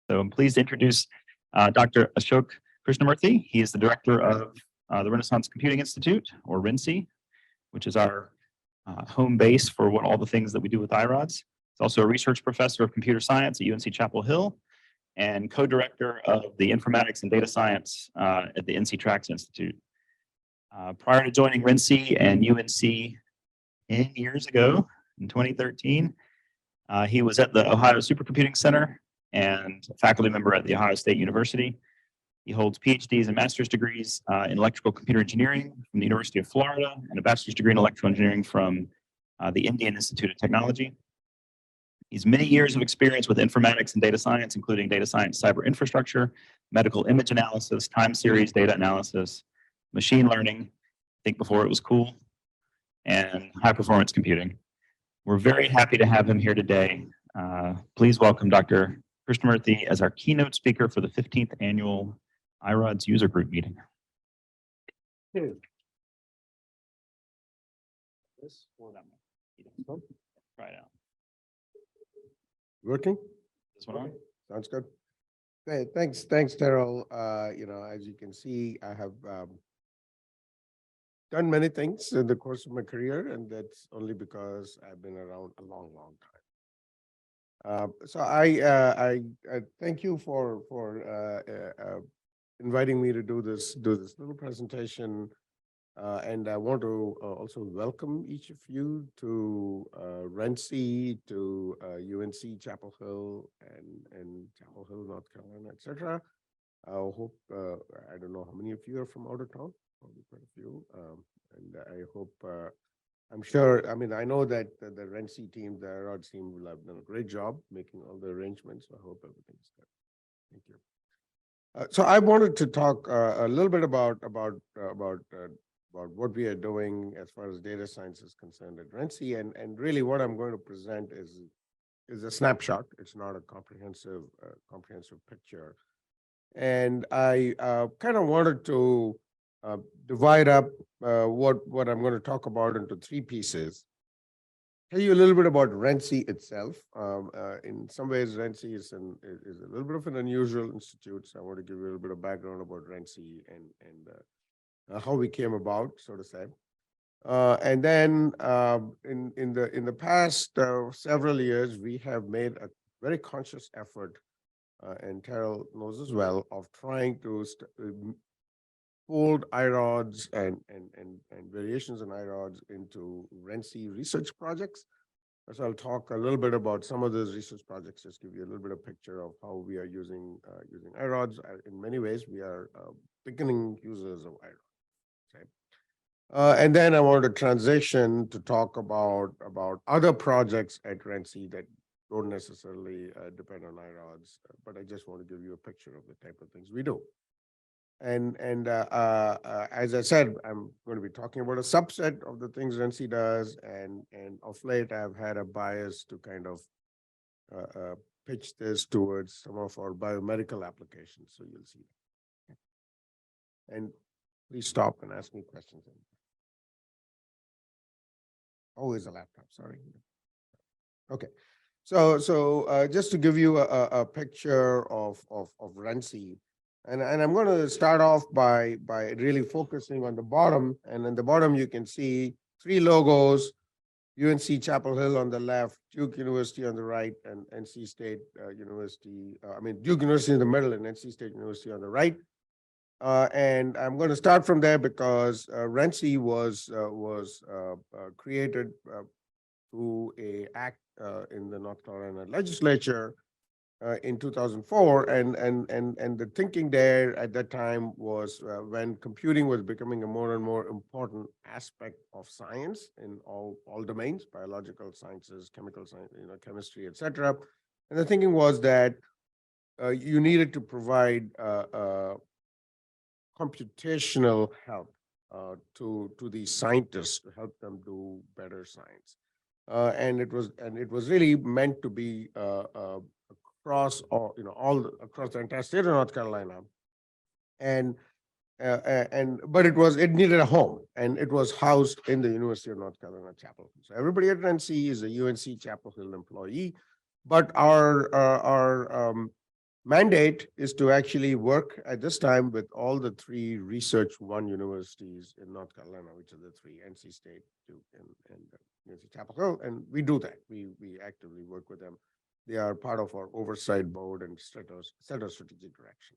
So I'm pleased to introduce Dr. Ashok Krishnamurthy. He is the director of the Renaissance Computing Institute, or RENCI, which is our home base for all the things that we do with iRODS. He's also a research professor of computer science at UNC Chapel Hill and co-director of the informatics and data science at the NC Trax Institute. Prior to joining RENCI and UNC 10 years ago, in 2013, he was at the Ohio Supercomputing Center and a faculty member at The Ohio State University. He holds PhDs and master's degrees in electrical computer engineering from the University of Florida and a bachelor's degree in electrical engineering from the Indian Institute of Technology. He's many years of experience with informatics and data science, including data science, cyber infrastructure, medical image analysis, time series data analysis, machine learning, I think before it was cool, and high performance computing. We're very happy to have him here today. Please welcome Dr. Krishnamurthy as our keynote speaker for the 15th annual iRODS user group meeting. This or that one? Try it out. working? This one on? Sounds good. Hey, thanks, Terrell. As you can see, I have done many things in the course of my career, and that's only because I've been around a long time. So I thank you for inviting me to do this little presentation, and I want to also welcome each of you to RENCI, to UNC Chapel Hill, and Chapel Hill, North Carolina, etc. I hope I don't know how many of you are from out of town. Probably quite a few, and I hope. I'm sure. I mean, I know that the RENCI team, the iRODS team, will have done a great job making all the arrangements. So I hope everything's good. Thank you. So I wanted to talk a little bit about what we are doing as far as data science is concerned at RENCI, and really what I'm going to present is a snapshot. It's not a comprehensive picture, and I kind of wanted to divide up what I'm going to talk about into three pieces. Tell you a little bit about RENCI itself. In some ways, RENCI is a little bit of an unusual institute, so I want to give you a little bit of background about RENCI and how we came about, so to say. And then in the past several years, we have made a very conscious effort, and Terrell knows as well, of trying to fold iRODS and variations in iRODS into RENCI research projects. So I'll talk a little bit about some of those research projects, just give you a little bit of picture of how we are using iRODS. In many ways, we are beginning users of iRODS. Okay? And then I want to transition to talk about other projects at RENCI that don't necessarily depend on iRODS, but I just want to give you a picture of the type of things we do. And as I said, I'm going to be talking about a subset of the things RENCI does, and of late I've had a bias to kind of pitch this towards some of our biomedical applications. So you'll see that. And please stop and ask me questions. Always a laptop. Sorry. Okay. So just to give you a picture of RENCI. And I'm going to start off by really focusing on the bottom. And in the bottom, you can see three logos: UNC Chapel Hill on the left, Duke University on the right, and NC State University. Duke University in the middle and NC State University on the right. And I'm going to start from there because RENCI was created through an act in the North Carolina legislature in 2004, and the thinking there at that time was when computing was becoming a more and more important aspect of science in all domains, biological sciences, chemical science, chemistry, etc. And the thinking was that you needed to provide computational help to these scientists to help them do better science, and it was really meant to be across across the entire state of North Carolina, but it needed a home, and it was housed in the University of North Carolina Chapel Hill. So everybody at RENCI is a UNC Chapel Hill employee, but our mandate is to actually work at this time with all the 3 Research One universities in North Carolina, which are the 3, NC State, Duke, and UNC Chapel Hill, and we do that. We actively work with them. They are part of our oversight board and set our strategic direction.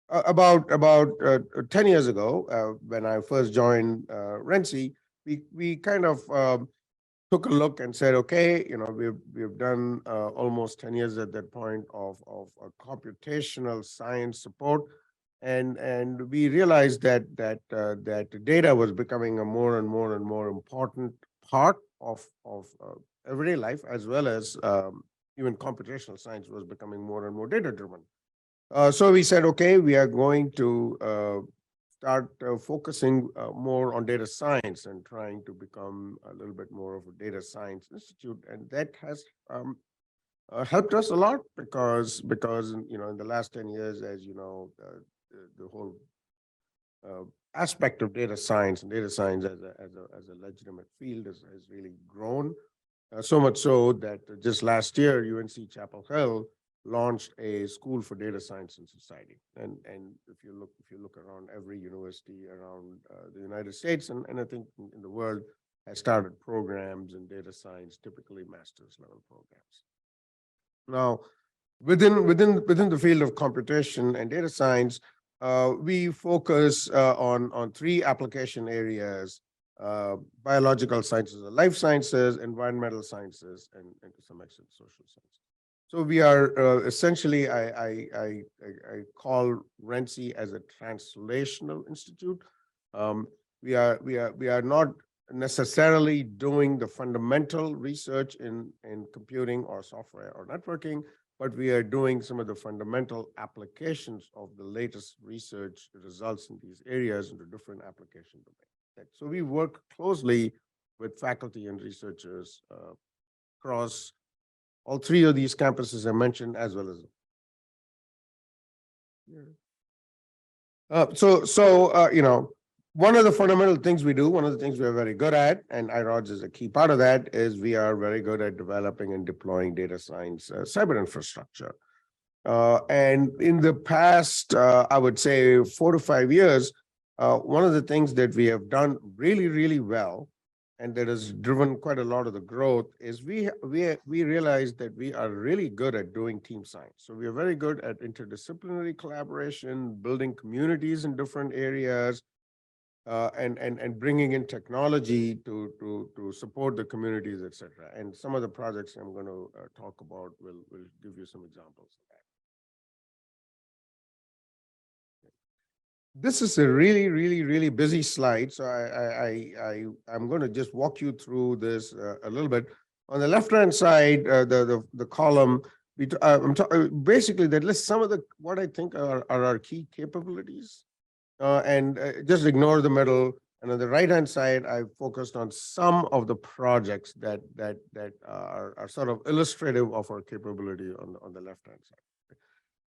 About 10 years ago, when I first joined RENCI, we kind of took a look and said, okay, we've done almost 10 years at that point of computational science support, and we realized that data was becoming a more and more important part of everyday life, as well as even computational science was becoming more and more data driven. So we said, okay, we are going to start focusing more on data science and trying to become a little bit more of a data science institute. And that has helped us a lot because in the last 10 years, as you know, the whole aspect of data science and data science as a legitimate field has really grown. So much so that just last year, UNC Chapel Hill launched a school for data science and society. And if you look around every university around the United States and I think in the world has started programs in data science, typically master's level programs. Now, within the field of computation and data science, we focus on 3 application areas: biological sciences, life sciences, environmental sciences, and to some extent social sciences. So we are essentially, I call RENCI as a translational institute. We are not necessarily doing the fundamental research in computing or software or networking, but we are doing some of the fundamental applications of the latest research results in these areas into different application domains. So we work closely with faculty and researchers across all 3 of these campuses I mentioned, as well as. One of the fundamental things we do, one of the things we are very good at, and iRODS is a key part of that, is we are very good at developing and deploying data science cyber infrastructure. And in the past, I would say 4 to 5 years, one of the things that we have done really, really well, and that has driven quite a lot of the growth, is we realized that we are really good at doing team science. So we are very good at interdisciplinary collaboration, building communities in different areas, and bringing in technology to support the communities, et cetera. And some of the projects I'm going to talk about will give you some examples of that. This is a really, really, really busy slide, so I'm going to just walk you through this a little bit. On the left-hand side, the column, basically that lists some of what I think are our key capabilities, and just ignore the middle. And on the right-hand side, I focused on some of the projects that are sort of illustrative of our capability on the left-hand side.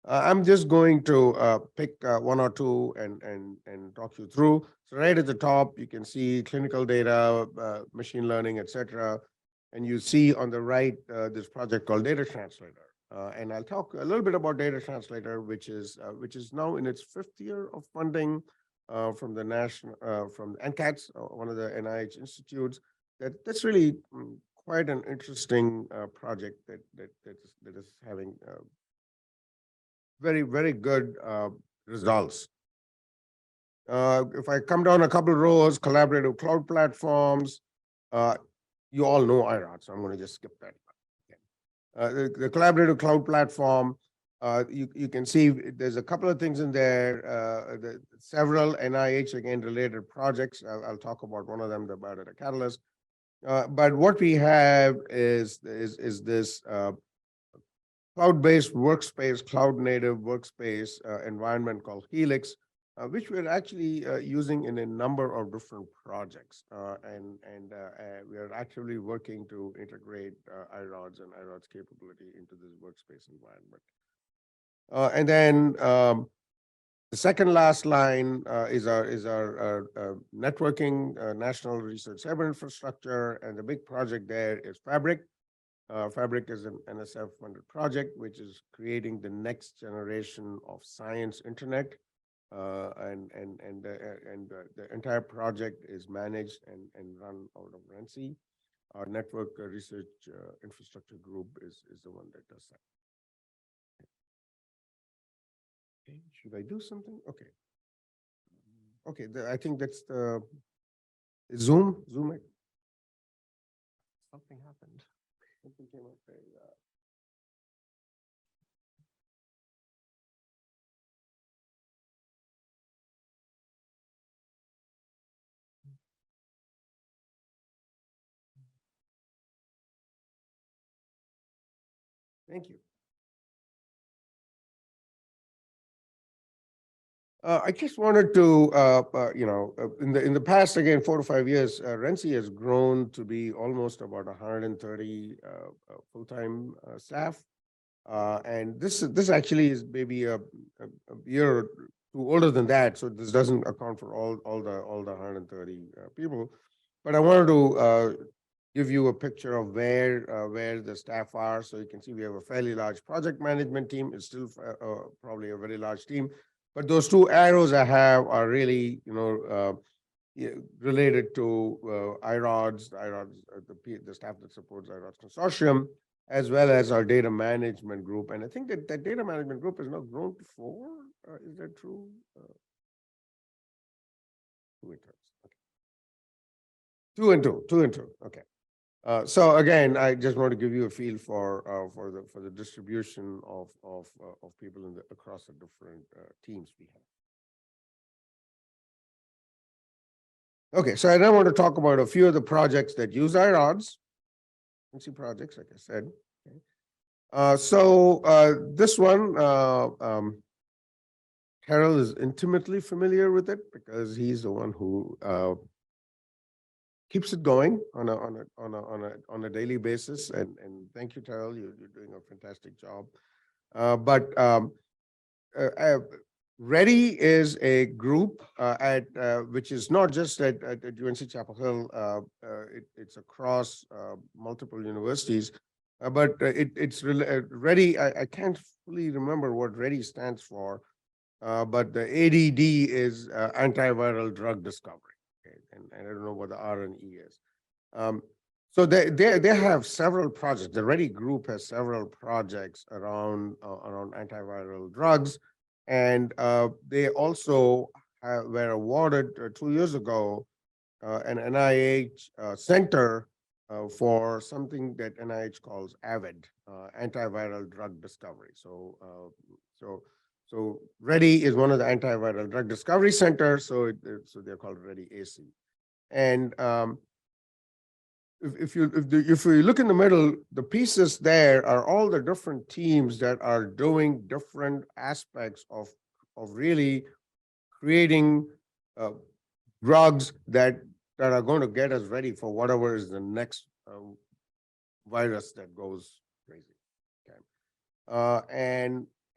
I'm just going to pick 1 or 2 and talk you through. So right at the top, you can see clinical data, machine learning, et cetera. And you see on the right, this project called Data Translator. And I'll talk a little bit about Data Translator, which is now in its 5th year of funding from the from NCATS, one of the NIH institutes. That's really quite an interesting project that is having very, very good results. If I come down a couple of rows, collaborative cloud platforms, you all know iRODS, so I'm going to just skip that. The collaborative cloud platform, you can see there's a couple of things in there, several NIH, again, related projects. I'll talk about one of them, the Biodata Catalyst. But what we have is this cloud-based workspace, cloud-native workspace environment called Helix, which we're actually using in a number of different projects. And we are actively working to integrate iRODS and iRODS capability into this workspace environment. And then the second last line is our networking, national research cyber infrastructure, and the big project there is Fabric. Fabric is an NSF-funded project, which is creating the next generation of science internet. The entire project is managed and run out of RENCI. Our network research infrastructure group is the one that does that. Okay, should I do something? Okay. Okay, I think that's the Zoom. Something happened. Something came up there. Thank you. I just wanted to, in the past, again, 4 to 5 years, RENCI has grown to be almost about 130 full-time staff. And this actually is maybe a year or two older than that, so this doesn't account for all the 130 people. But I wanted to give you a picture of where the staff are, so you can see we have a fairly large project management team. It's still probably a very large team. But those two arrows I have are really, related to iRODS, the staff that supports iRODS consortium, as well as our data management group. And I think that data management group has now grown to 4. Is that true? 2 interns. Okay. 2 and 2. 2 and 2. Okay. So again, I just want to give you a feel for the distribution of people across the different teams we have. Okay, so I now want to talk about a few of the projects that use iRODS. RENCI projects, like I said. Okay. This one, Carol is intimately familiar with it because he's the one who keeps it going on a daily basis. And thank you, Terrell. You're doing a fantastic job. READY is a group which is not just at UNC Chapel Hill. It's across multiple universities. But it's READY. I can't fully remember what READY stands for, but the ADD is antiviral drug discovery. Okay? And I don't know what the R and E is. So they have several projects. The READY group has several projects around antiviral drugs. And they also were awarded 2 years ago an NIH center for something that NIH calls AVID, antiviral drug discovery. So READY is one of the antiviral drug discovery centers. So they're called READY AC. And if you look in the middle, the pieces there are all the different teams that are doing different aspects of really creating drugs that are going to get us ready for whatever is the next virus that goes crazy. Okay.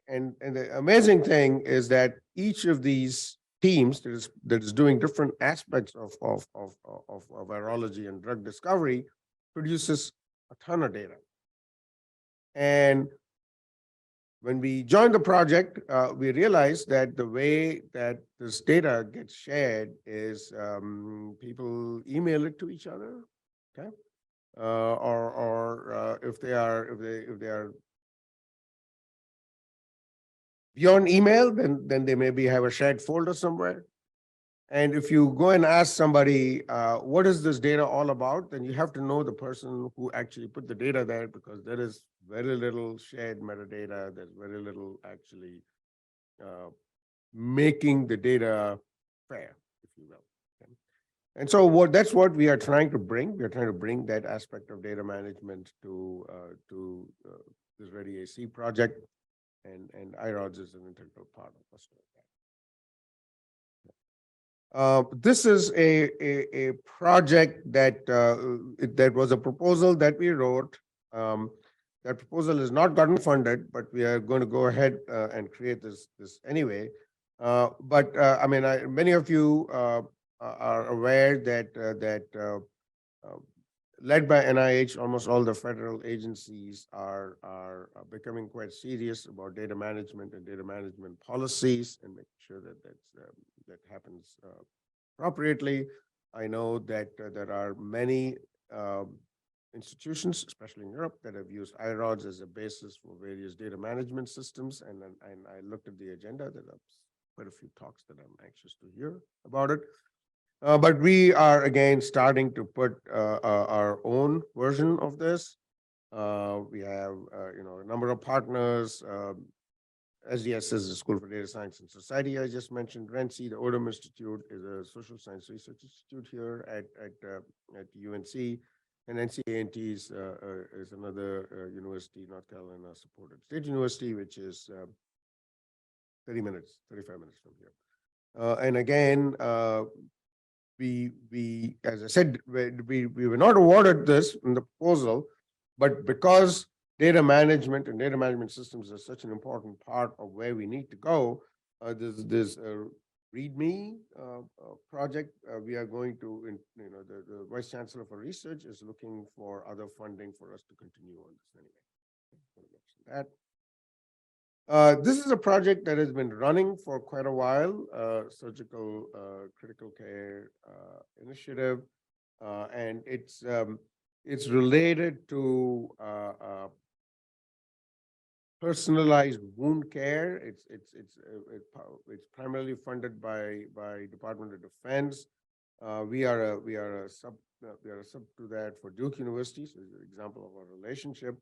And the amazing thing is that each of these teams that is doing different aspects of virology and drug discovery produces a ton of data. And when we joined the project, we realized that the way that this data gets shared is people email it to each other, okay? Or if they are beyond email, then they maybe have a shared folder somewhere. And if you go and ask somebody, what is this data all about, then you have to know the person who actually put the data there, because there is very little shared metadata. There's very little actually making the data fair, if you will. Okay. And so that's what we are trying to bring. We are trying to bring that aspect of data management to this READY AC project. And iRODS is an integral part of us doing that. This is a project that was a proposal that we wrote. That proposal has not gotten funded, but we are going to go ahead and create this anyway. I mean, many of you are aware that led by NIH, almost all the federal agencies are becoming quite serious about data management and data management policies and making sure that that happens appropriately. I know that there are many institutions, especially in Europe, that have used iRODS as a basis for various data management systems. And I looked at the agenda. There are quite a few talks that I'm anxious to hear about it. But we are again starting to put our own version of this. We have a number of partners. SDS is the School for Data Science and Society. I just mentioned RENCI. The Odom Institute is a social science research institute here at UNC. And NCANT is another university, North Carolina supported state university, which is 35 minutes from here. And again, we, as I said, we were not awarded this in the proposal, but because data management and data management systems are such an important part of where we need to go, there's a README project. We are going to, the Vice Chancellor for Research is looking for other funding for us to continue on this anyway. This is a project that has been running for quite a while, surgical critical care initiative, and it's related to personalized wound care. It's primarily funded by Department of Defense. We are a sub to that for Duke University, so it's an example of our relationship.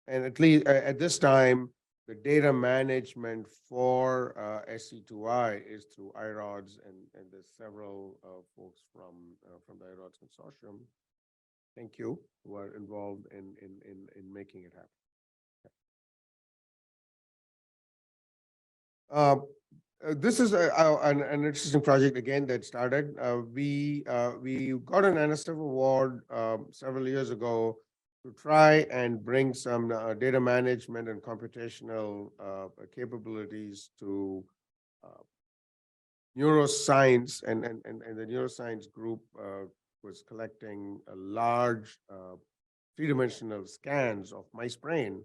And at least at this time, the data management for SC2I is through iRODS, and there's several folks from the iRODS consortium. Thank you, who are involved in making it happen. This is an interesting project again that started. We got an NSF award several years ago to try and bring some data management and computational capabilities to neuroscience, and the neuroscience group was collecting a large three-dimensional scans of mice brain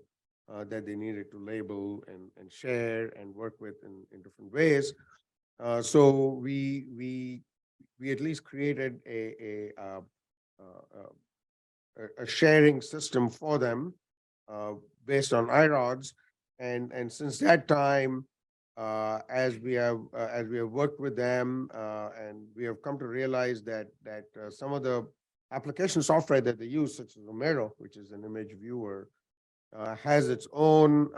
that they needed to label and share and work with in different ways. So we at least created a sharing system for them based on iRODS, and since that time, as we have worked with them, and we have come to realize that some of the application software that they use, such as Omero, which is an image viewer, has its own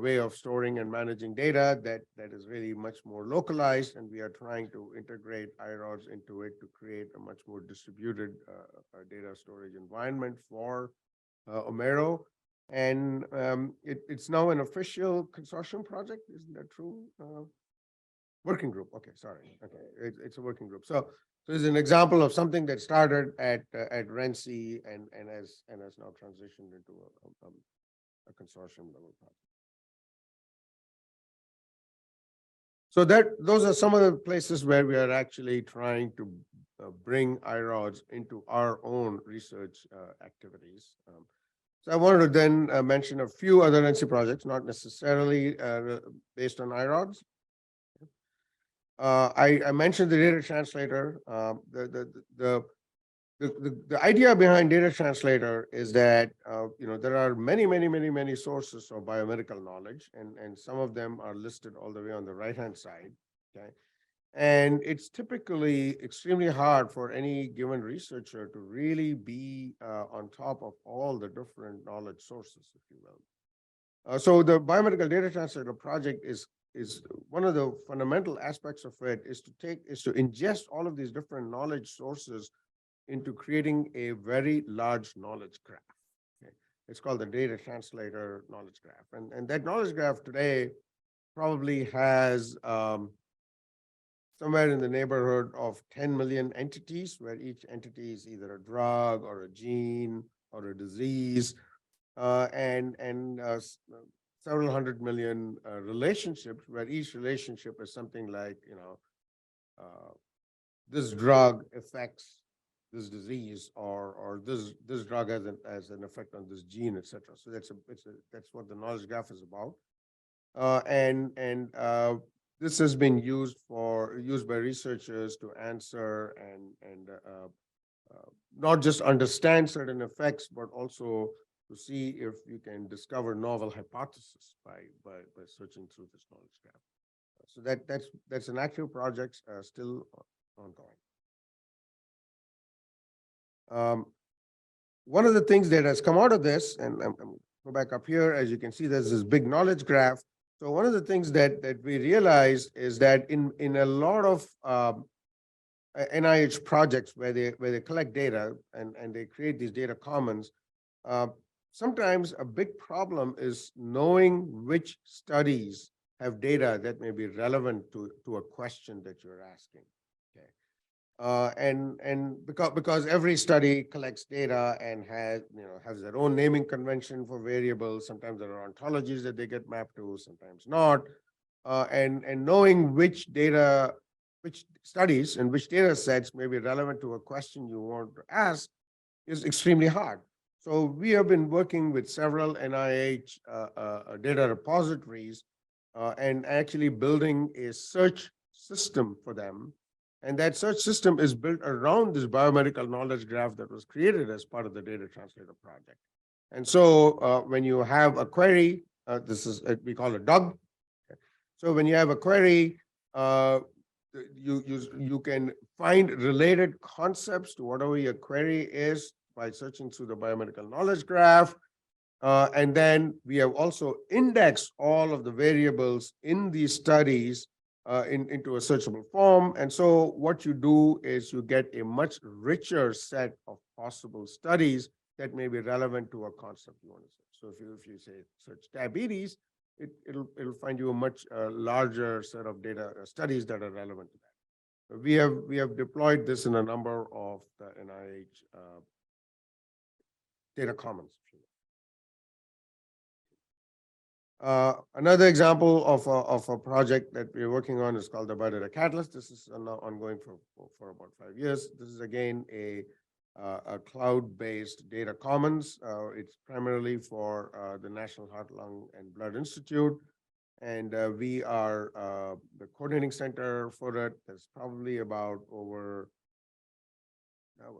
way of storing and managing data that is really much more localized, and we are trying to integrate iRODS into it to create a much more distributed data storage environment for Omero. And it's now an official consortium project, isn't that true? Working group, okay, sorry, okay, it's a working group. So it's an example of something that started at RENCI and has now transitioned into a consortium level project. So those are some of the places where we are actually trying to bring iRODS into our own research activities. So I wanted to then mention a few other RENCI projects, not necessarily based on iRODS. I mentioned the data translator. The idea behind data translator is that there are many sources of biomedical knowledge, and some of them are listed all the way on the right-hand side. Okay, and it's typically extremely hard for any given researcher to really be on top of all the different knowledge sources, if you will. So the biomedical data translator project is one of the fundamental aspects of it is to ingest all of these different knowledge sources into creating a very large knowledge graph. Okay? It's called the data translator knowledge graph, and that knowledge graph today probably has somewhere in the neighborhood of 10 million entities, where each entity is either a drug or a gene or a disease, and several hundred million relationships, where each relationship is something like, this drug affects this disease or this drug has an effect on this gene, etc. So that's what the knowledge graph is about. This has been used by researchers to answer and not just understand certain effects, but also to see if you can discover novel hypotheses by searching through this knowledge graph. So that's an active project, still ongoing. One of the things that has come out of this, and I'm go back up here, as you can see, there's this big knowledge graph. So one of the things that we realized is that in a lot of NIH projects where they collect data and they create these data commons, sometimes a big problem is knowing which studies have data that may be relevant to a question that you're asking. Okay. And because every study collects data and has their own naming convention for variables. Sometimes there are ontologies that they get mapped to, sometimes not. And knowing which studies and which data sets may be relevant to a question you want to ask is extremely hard. So we have been working with several NIH data repositories and actually building a search system for them. And that search system is built around this biomedical knowledge graph that was created as part of the data translator project. And so when you have a query, we call it DUG. So when you have a query, you can find related concepts to whatever your query is by searching through the biomedical knowledge graph. And then we have also indexed all of the variables in these studies into a searchable form. And so what you do is you get a much richer set of possible studies that may be relevant to a concept you want to search. So if you say search diabetes, it'll find you a much larger set of data studies that are relevant to that. We have deployed this in a number of the NIH data commons. Another example of a project that we're working on is called the Biodata Catalyst. This is now ongoing for about 5 years. This is again a cloud-based data commons. It's primarily for the National Heart, Lung, and Blood Institute. And we are the coordinating center for it. There's probably about over,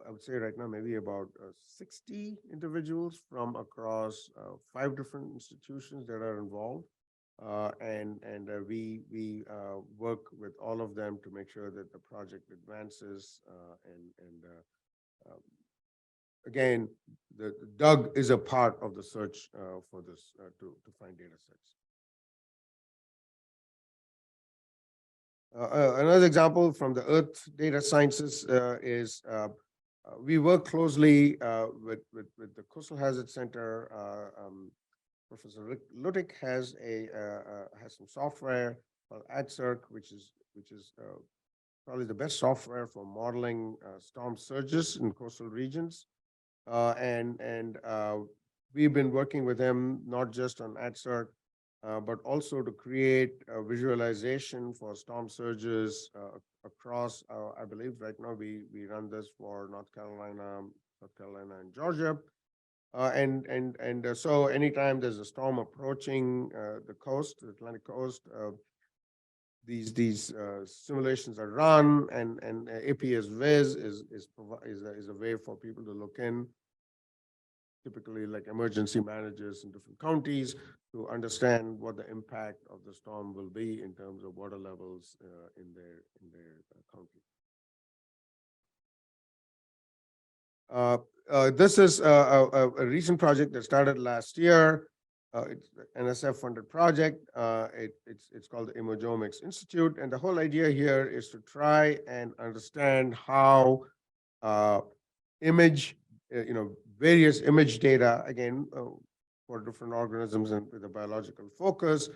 I would say right now, maybe about 60 individuals from across 5 different institutions that are involved. We work with all of them to make sure that the project advances. Again, the DUG is a part of the search for this to find data sets. Another example from the Earth Data Sciences is we work closely with the Coastal Hazard Center. Professor Rick Lutic has some software called AdCirc, which is probably the best software for modeling storm surges in coastal regions. We've been working with them not just on AdCirc, but also to create a visualization for storm surges across, I believe right now we run this for North Carolina, and Georgia. So anytime there's a storm approaching the coast, the Atlantic coast, these simulations are run, and APS Viz is a way for people to look in, typically like emergency managers in different counties, to understand what the impact of the storm will be in terms of water levels in their county. This is a recent project that started last year. It's an NSF-funded project. It's called the Imageomics Institute, and the whole idea here is to try and understand how various image data, again, for different organisms and with a biological focus,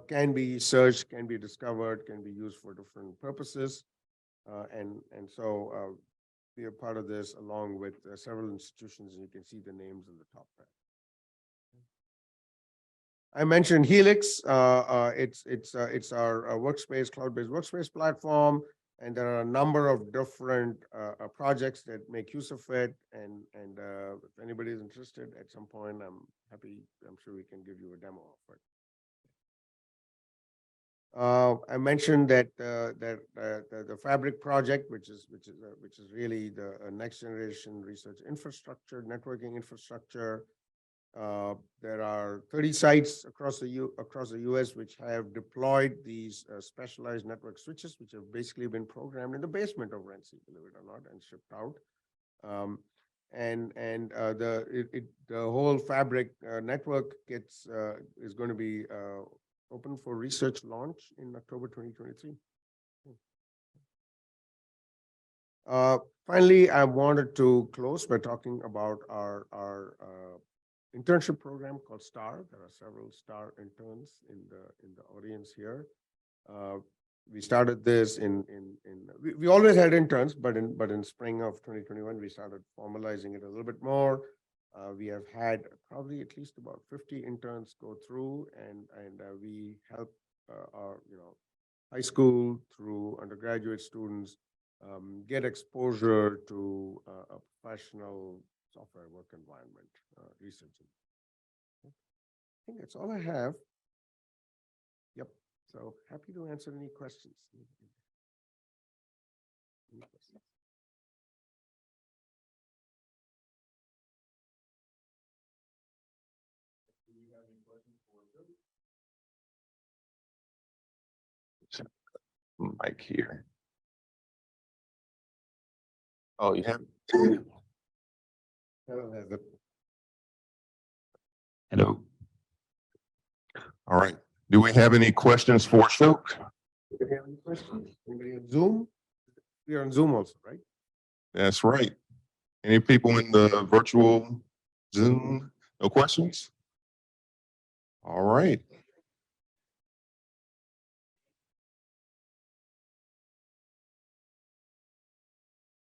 can be searched, can be discovered, can be used for different purposes. So we are part of this along with several institutions, and you can see the names in the top there. I mentioned Helix. It's our workspace, cloud-based workspace platform, And there are a number of different projects that make use of it. And if anybody is interested at some point, I'm sure we can give you a demo of it. I mentioned that the Fabric project, which is really the next generation research infrastructure, networking infrastructure. There are 30 sites across the US which have deployed these specialized network switches, which have basically been programmed in the basement of RENCI, believe it or not, and shipped out. The whole Fabric network is going to be open for research launch in October 2023. Finally, I wanted to close by talking about our internship program called STAR. There are several STAR interns in the audience here. We started this we always had interns, but in spring of 2021, we started formalizing it a little bit more. We have had probably at least about 50 interns go through, and we help our high school through undergraduate students get exposure to a professional software work environment, researching. I think that's all I have. Yep. So happy to answer any questions. Any questions? Do you have any questions for Bill? Mic here. Oh, you have? Hello. All right. Do we have any questions for Ashok? Do you have any questions? Anybody on Zoom? We are on Zoom also, right? That's right. Any people in the virtual Zoom? No questions? All right.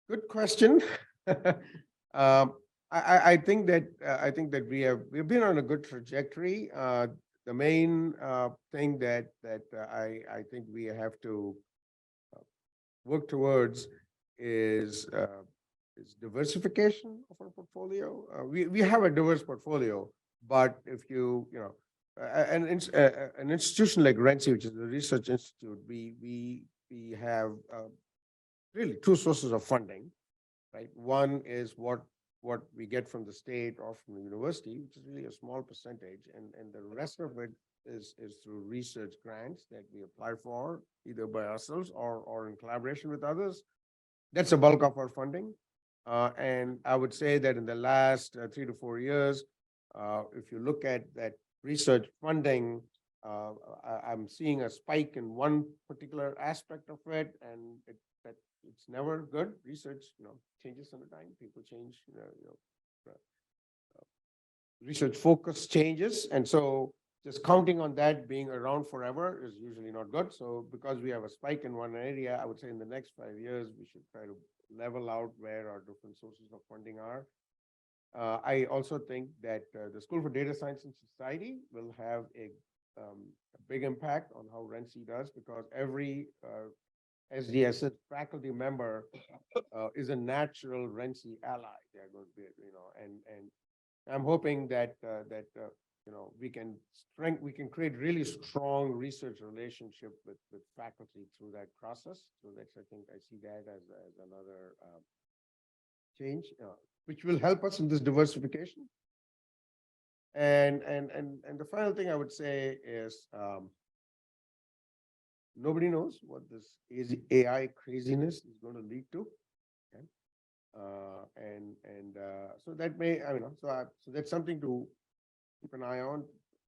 Good question. I think that we've been on a good trajectory. The main thing that I think we have to work towards is diversification of our portfolio. We have a diverse portfolio, but if an institution like RENCI, which is a research institute, we have really two sources of funding, right? One is what we get from the state or from the university, which is really a small percentage, and the rest of it is through research grants that we apply for, either by ourselves or in collaboration with others. That's the bulk of our funding. And I would say that in the last 3 to 4 years, if you look at that research funding, I'm seeing a spike in one particular aspect of it, and it's never good. Research, changes on the time. People change. Research focus changes, and so just counting on that being around forever is usually not good. So because we have a spike in one area, I would say in the next 5 years we should try to level out where our different sources of funding are. I also think that the School for Data Science and Society will have a big impact on how RENCI does, because every SDSS faculty member is a natural RENCI ally. They're going to be, and I'm hoping that we can create really strong research relationship with faculty through that process. So that's, I think I see that as another change, which will help us in this diversification. And the final thing I would say is, nobody knows what this AI craziness is going to lead to. Okay? So that may, so that's something to keep an eye on.